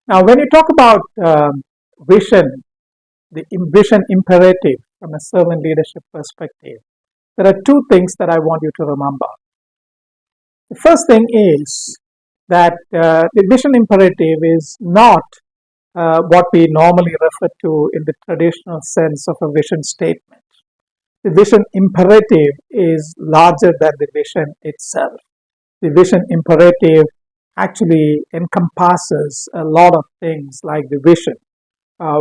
Now, when you talk about vision, the vision imperative from a servant leadership perspective, there are two things that I want you to remember. The first thing is that the vision imperative is not what we normally refer to in the traditional sense of a vision statement. The vision imperative is larger than the vision itself. The vision imperative actually encompasses a lot of things like the vision,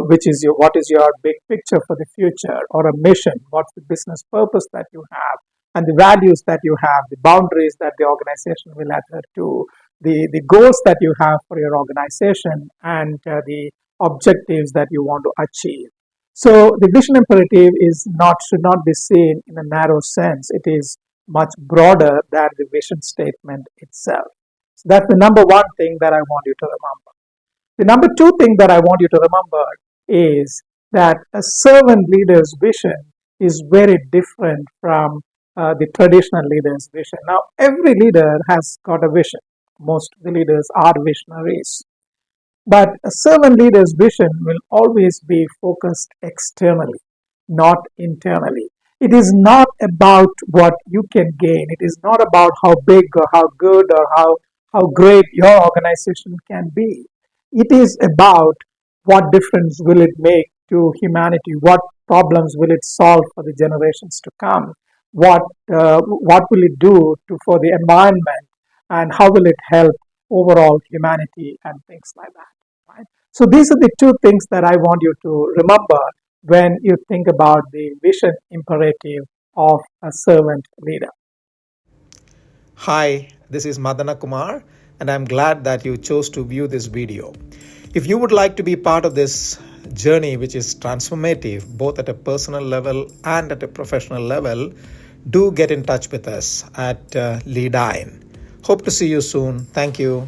which is what is your big picture for the future, or a mission, what's the business purpose that you have, and the values that you have, the boundaries that the organization will adhere to, the goals that you have for your organization, and the objectives that you want to achieve. So the vision imperative is not should not be seen in a narrow sense. It is much broader than the vision statement itself. So that's the number one thing that I want you to remember. The number two thing that I want you to remember is that a servant leader's vision is very different from the traditional leader's vision. Now, every leader has got a vision. Most of the leaders are visionaries. But a servant leader's vision will always be focused externally, not internally. It is not about what you can gain. It is not about how big or how good or how great your organization can be. It is about what difference will it make to humanity, what problems will it solve for the generations to come, what will it do for the environment, and how will it help overall humanity and things like that. Right? So these are the two things that I want you to remember when you think about the vision imperative of a servant leader. Hi, this is Madana Kumar, and I'm glad that you chose to view this video. If you would like to be part of this journey, which is transformative both at a personal level and at a professional level, do get in touch with us at Leadyne. Hope to see you soon. Thank you.